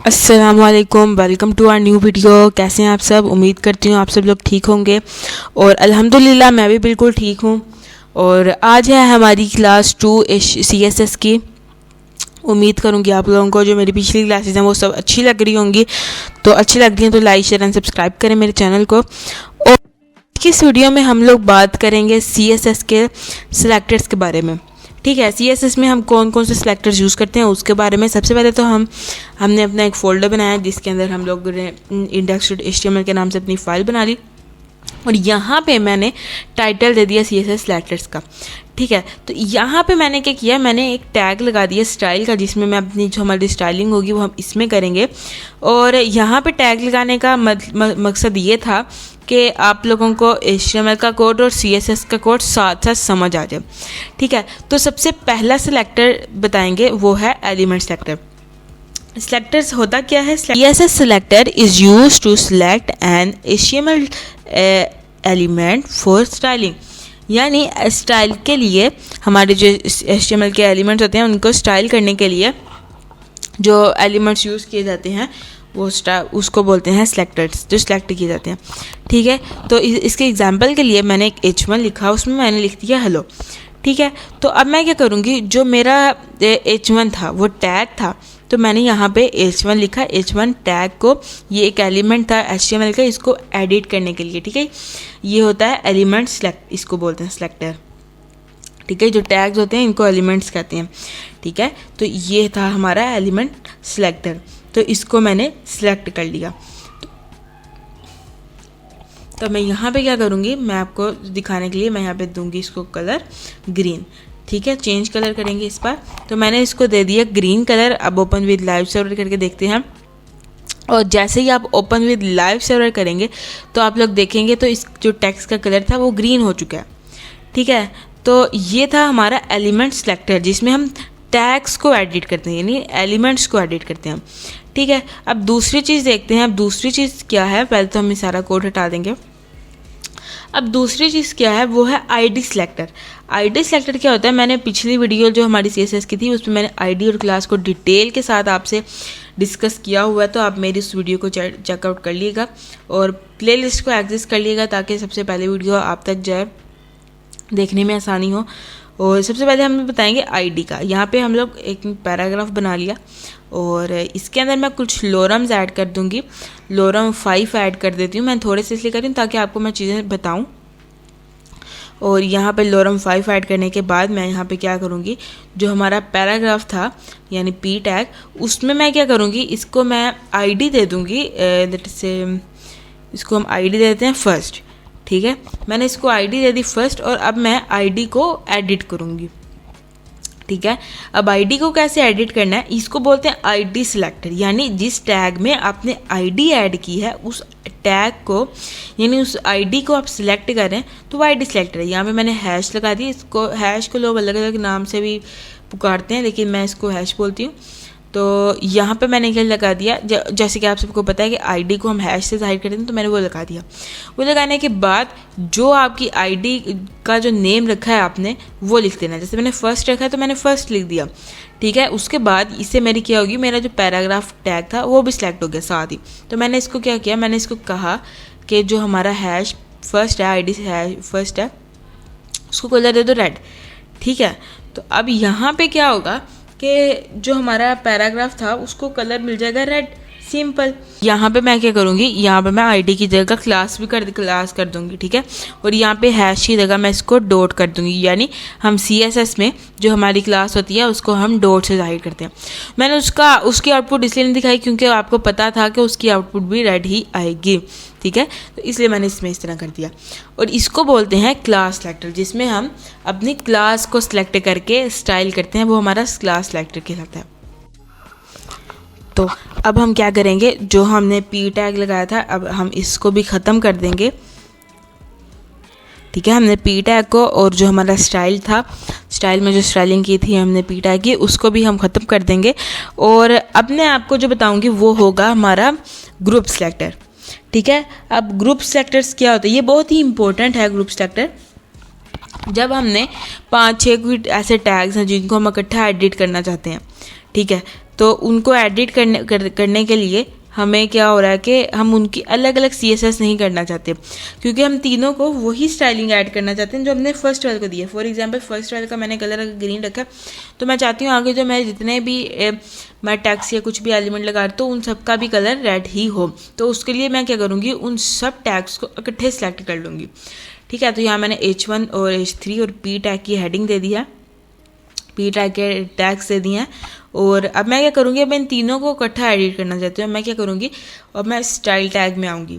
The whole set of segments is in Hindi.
अस्सलामुअलैकुम, welcome to our new video. कैसे हैं आप सब? उम्मीद करती हूँ आप सब लोग ठीक होंगे और अल्हम्दुलिल्लाह मैं भी बिल्कुल ठीक हूँ। और आज है हमारी क्लास 2 CSS की। उम्मीद करूँगी आप लोगों को जो मेरी पिछली क्लासेस हैं वो सब अच्छी लग रही होंगी। तो अच्छी लग रही हैं तो लाइक शेयर एंड सब्सक्राइब करें मेरे चैनल को। और इस वीडियो में हम लोग बात करेंगे CSS के सिलेक्टर्स के बारे में। ठीक है, CSS में हम कौन कौन से सिलेक्टर्स यूज़ करते हैं उसके बारे में। सबसे पहले तो हमने अपना एक फ़ोल्डर बनाया जिसके अंदर हम लोग ने index.html के नाम से अपनी फ़ाइल बना ली और यहाँ पे मैंने टाइटल दे दिया CSS सिलेक्टर्स का। ठीक है, तो यहाँ पे मैंने क्या किया, मैंने एक टैग लगा दिया स्टाइल का जिसमें मैं अपनी जो हमारी स्टाइलिंग होगी वो हम इसमें करेंगे। और यहाँ पे टैग लगाने का मकसद ये था कि आप लोगों को HTML का कोड और CSS का कोड साथ साथ समझ आ जाए। ठीक है, तो सबसे पहला सिलेक्टर बताएंगे वो है एलिमेंट सिलेक्टर। सिलेक्टर्स होता क्या है? CSS selector is used to select an HTML element for styling. यानी स्टाइल के लिए हमारे जो HTML के एलिमेंट्स होते हैं उनको स्टाइल करने के लिए जो एलिमेंट्स यूज़ किए जाते हैं वो उसको बोलते हैं सिलेक्टर्स, जो सिलेक्ट किए जाते हैं। ठीक है, तो इसके एग्जांपल के लिए मैंने एक H1 लिखा, उसमें मैंने लिख दिया हेलो। ठीक है, तो अब मैं क्या करूँगी, जो मेरा H1 था वो टैग था तो मैंने यहाँ पे H1 लिखा। H1 टैग को, ये एक एलिमेंट था HTML का, इसको एडिट करने के लिए। ठीक है, ये होता है एलिमेंट सेलेक्ट, इसको बोलते हैं सिलेक्टर। ठीक है, जो टैग्स होते हैं इनको एलिमेंट्स कहते हैं। ठीक है, तो ये था हमारा एलिमेंट सिलेक्टर, तो इसको मैंने सिलेक्ट कर लिया। तो मैं यहाँ पे क्या करूँगी, मैं आपको दिखाने के लिए मैं यहाँ पे दूँगी इसको कलर ग्रीन। ठीक है, चेंज कलर करेंगे इस पर। तो मैंने इसको दे दिया ग्रीन कलर। अब ओपन विद लाइव सर्वर करके देखते हैं। और जैसे ही आप ओपन विद लाइव सर्वर करेंगे तो आप लोग देखेंगे तो इस जो टेक्स्ट का कलर था वो ग्रीन हो चुका है। ठीक है, तो ये था हमारा एलिमेंट सिलेक्टर जिसमें हम टैग्स को एडिट करते हैं, यानी एलिमेंट्स को एडिट करते हैं। ठीक है, अब दूसरी चीज़ देखते हैं। अब दूसरी चीज़ क्या है, पहले तो हम ये सारा कोड हटा देंगे। अब दूसरी चीज़ क्या है वो है ID सिलेक्टर। ID सिलेक्टर क्या होता है, मैंने पिछली वीडियो जो हमारी CSS की थी उसमें मैंने ID और क्लास को डिटेल के साथ आपसे डिस्कस किया हुआ है, तो आप मेरी उस वीडियो को चेकआउट कर लीजिएगा और प्लेलिस्ट को एक्सेस कर लीजिएगा ताकि सबसे पहले वीडियो आप तक जाए, देखने में आसानी हो। और सबसे पहले हम बताएंगे ID का। यहाँ पे हम लोग एक पैराग्राफ बना लिया और इसके अंदर मैं कुछ लोरम्स ऐड कर दूँगी। लोरम 5 ऐड कर देती हूँ, मैं थोड़े से इसलिए कर रही हूँ ताकि आपको मैं चीज़ें बताऊँ। और यहाँ पे लोरम 5 ऐड करने के बाद मैं यहाँ पे क्या करूँगी, जो हमारा पैराग्राफ था यानी P टैग, उसमें मैं क्या करूँगी, इसको मैं ID दे दूँगी। इसको हम ID देते हैं फर्स्ट। ठीक है, मैंने इसको ID दे दी फर्स्ट और अब मैं ID को एडिट करूँगी। ठीक है, अब ID को कैसे एडिट करना है, इसको बोलते हैं ID सिलेक्टर। यानी जिस टैग में आपने ID ऐड की है उस टैग को, यानी उस ID को आप सिलेक्ट करें तो वो ID सिलेक्टर है। यहाँ पे मैंने हैश लगा दी। इसको हैश को लोग अलग अलग नाम से भी पुकारते हैं लेकिन मैं इसको हैश बोलती हूँ। तो यहाँ पे मैंने क्या लगा दिया, जैसे कि आप सबको पता है कि ID को हम हैश से जाहिर करते हैं, तो मैंने वो लगा दिया। वो लगाने के बाद जो आपकी ID का जो नेम रखा है आपने वो लिख देना। जैसे मैंने फर्स्ट रखा है तो मैंने फर्स्ट लिख दिया। ठीक है, उसके बाद इससे मेरी क्या होगी, मेरा जो पैराग्राफ टैग था वो भी सिलेक्ट हो गया साथ ही। तो मैंने इसको क्या किया, मैंने इसको कहा कि जो हमारा हैश फर्स्ट है, ID हैश फर्स्ट है, उसको कलर दे दो रेड। ठीक है, तो अब यहाँ पे क्या होगा कि जो हमारा पैराग्राफ था उसको कलर मिल जाएगा रेड, सिंपल। यहाँ पे मैं क्या करूँगी, यहाँ पे मैं ID की जगह क्लास कर दूँगी। ठीक है, और यहाँ पे हैश की जगह मैं इसको डॉट कर दूँगी। यानी हम CSS में जो हमारी क्लास होती है उसको हम डॉट से जाहिर करते हैं। मैंने उसकी आउटपुट इसलिए नहीं दिखाई क्योंकि आपको पता था कि उसकी आउटपुट भी रेड ही आएगी। ठीक है, तो इसलिए मैंने इसमें इस तरह कर दिया। और इसको बोलते हैं क्लास सिलेक्टर, जिसमें हम अपनी क्लास को सिलेक्ट करके स्टाइल करते हैं, वो हमारा क्लास सिलेक्टर कहलाता है। तो अब हम क्या करेंगे, जो हमने P टैग लगाया था अब हम इसको भी ख़त्म कर देंगे। ठीक है, हमने P टैग को और जो हमारा स्टाइल था, स्टाइल में जो स्टाइलिंग की थी हमने P टैग की, उसको भी हम ख़त्म कर देंगे। और अब मैं आपको जो बताऊंगी वो होगा हमारा ग्रुप सिलेक्टर। ठीक है, अब ग्रुप सिलेक्टर्स क्या होता है, ये बहुत ही इंपॉर्टेंट है ग्रुप सिलेक्टर। जब हमने 5-6 ऐसे टैग्स हैं जिनको हम इकट्ठा एडिट करना चाहते हैं, ठीक है। तो उनको एडिट करने के लिए हमें क्या हो रहा है कि हम उनकी अलग अलग CSS नहीं करना चाहते, क्योंकि हम तीनों को वही स्टाइलिंग ऐड करना चाहते हैं जो हमने फर्स्ट वाले को दिया। फॉर एग्जांपल फर्स्ट वाले का मैंने कलर ग्रीन रखा, तो मैं चाहती हूँ आगे जो मैं जितने भी मैं टैग्स या कुछ भी एलिमेंट लगा रही हूँ उन सब का भी कलर रेड ही हो। तो उसके लिए मैं क्या करूँगी, उन सब टैग्स को इकट्ठे सेलेक्ट कर लूँगी। ठीक है, तो यहाँ मैंने H1 और H3 और P टैग की हेडिंग दे दिया, P टैग के टैग्स दे दिए हैं। और अब मैं क्या करूँगी, अब इन तीनों को इकट्ठा एडिट करना चाहती हूँ। मैं क्या करूँगी, अब मैं स्टाइल टैग में आऊँगी,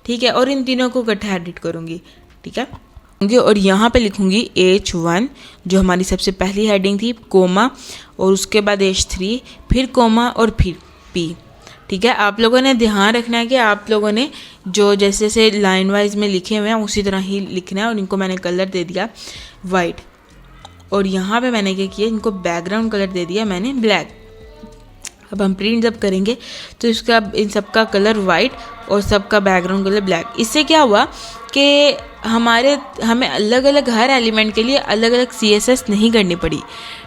ठीक है, और इन तीनों को इकट्ठा एडिट करूँगी, ठीक है। और यहाँ पे लिखूँगी H1 जो हमारी सबसे पहली हेडिंग थी, कोमा, और उसके बाद H3, फिर कोमा और फिर P, ठीक है। आप लोगों ने ध्यान रखना है कि आप लोगों ने जो जैसे जैसे लाइन वाइज में लिखे हुए हैं उसी तरह ही लिखना है। और इनको मैंने कलर दे दिया वाइट, और यहाँ पे मैंने क्या किया, इनको बैकग्राउंड कलर दे दिया मैंने ब्लैक। अब हम प्रिंट जब करेंगे तो इसका इन सब का कलर वाइट और सबका बैकग्राउंड कलर ब्लैक। इससे क्या हुआ कि हमें अलग अलग हर एलिमेंट के लिए अलग अलग CSS नहीं करनी पड़ी,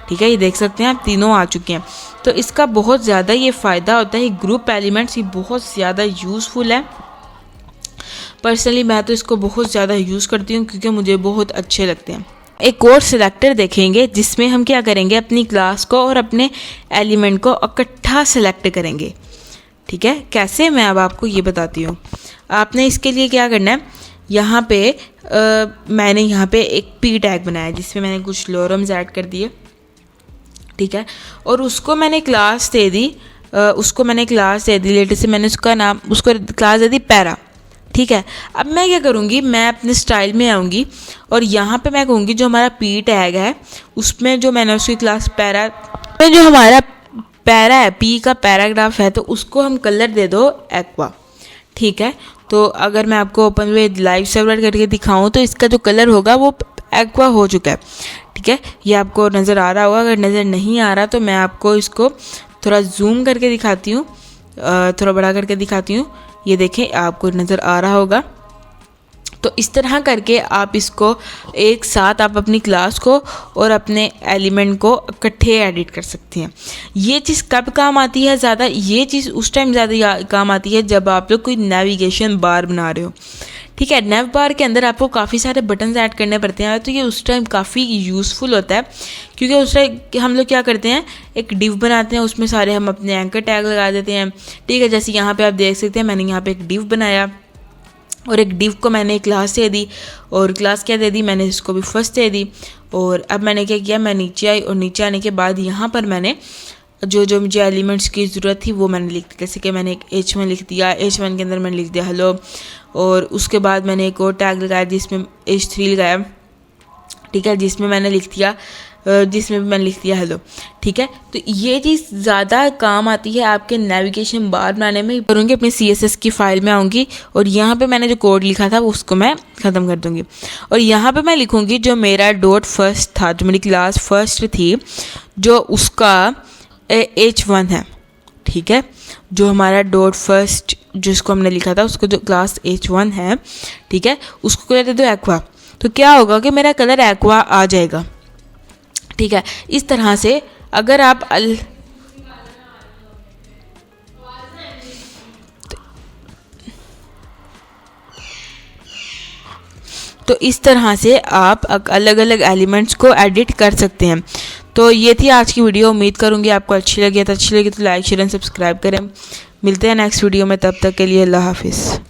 ठीक है। ये देख सकते हैं आप तीनों आ चुके हैं। तो इसका बहुत ज़्यादा ये फ़ायदा होता है, ग्रुप एलिमेंट्स ये बहुत ज़्यादा यूज़फुल है। पर्सनली मैं तो इसको बहुत ज़्यादा यूज़ करती हूँ क्योंकि मुझे बहुत अच्छे लगते हैं। एक और सिलेक्टर देखेंगे जिसमें हम क्या करेंगे, अपनी क्लास को और अपने एलिमेंट को इकट्ठा सेलेक्ट करेंगे, ठीक है। कैसे, मैं अब आपको ये बताती हूँ। आपने इसके लिए क्या करना है, यहाँ पे मैंने यहाँ पे एक P टैग बनाया जिसमें मैंने कुछ लॉरम्स ऐड कर दिए, ठीक है, और उसको मैंने क्लास दे दी, लेटेस्ट से मैंने उसको क्लास दे दी पैरा, ठीक है। अब मैं क्या करूँगी, मैं अपने स्टाइल में आऊँगी और यहाँ पे मैं कहूँगी जो हमारा P टैग है उसमें जो मैंने उसकी क्लास पैरा में जो हमारा पैरा है, P का पैराग्राफ है, तो उसको हम कलर दे दो एक्वा, ठीक है। तो अगर मैं आपको ओपन में लाइव सर्वर करके दिखाऊँ तो इसका जो कलर होगा वो एक्वा हो चुका है, ठीक है। ये आपको नज़र आ रहा होगा, अगर नज़र नहीं आ रहा तो मैं आपको इसको थोड़ा जूम करके दिखाती हूँ, थोड़ा बड़ा करके दिखाती हूँ। ये देखें, आपको नज़र आ रहा होगा। तो इस तरह करके आप इसको एक साथ आप अपनी क्लास को और अपने एलिमेंट को इकट्ठे एडिट कर सकते हैं। ये चीज़ कब काम आती है ज़्यादा, ये चीज़ उस टाइम ज़्यादा काम आती है जब आप लोग कोई नेविगेशन बार बना रहे हो, ठीक है। नेव बार के अंदर आपको काफ़ी सारे बटन्स ऐड करने पड़ते हैं, तो ये उस टाइम काफ़ी यूज़फुल होता है, क्योंकि उस टाइम हम लोग क्या करते हैं, एक डिव बनाते हैं, उसमें सारे हम अपने एंकर टैग लगा देते हैं, ठीक है। जैसे यहाँ पे आप देख सकते हैं मैंने यहाँ पे एक डिव बनाया और एक डिव को मैंने क्लास दे दी, और क्लास क्या दे दी, मैंने इसको भी फर्स्ट दे दी। और अब मैंने क्या किया, मैं नीचे आई और नीचे आने के बाद यहाँ पर मैंने जो मुझे एलिमेंट्स की ज़रूरत थी वो मैंने लिख दी। जैसे कि मैंने एक H1 लिख दिया, H1 के अंदर मैंने लिख दिया हेलो, और उसके बाद मैंने एक और टैग लगाया जिसमें H3 लगाया, ठीक है, जिसमें मैंने लिख दिया हेलो, ठीक है। तो ये चीज़ ज़्यादा काम आती है आपके नेविगेशन बार बनाने में। करूँगी अपनी CSS की फाइल में आऊँगी और यहाँ पे मैंने जो कोड लिखा था उसको मैं ख़त्म कर दूँगी, और यहाँ पे मैं लिखूँगी जो मेरा डॉट फर्स्ट था, जो मेरी क्लास फर्स्ट थी, जो उसका H1 है, ठीक है। जो हमारा डॉट फर्स्ट जिसको हमने लिखा था उसको जो क्लास H1 है, ठीक है, उसको कलर दे दो एक्वा। तो क्या होगा कि मेरा कलर एक्वा आ जाएगा, ठीक है। इस तरह से अगर आप तो इस तरह से आप अलग अलग एलिमेंट्स को एडिट कर सकते हैं। तो ये थी आज की वीडियो, उम्मीद करूँगी आपको अच्छी लगी तो लाइक शेयर एंड सब्सक्राइब करें। मिलते हैं नेक्स्ट वीडियो में, तब तक के लिए अल्लाह हाफिज़।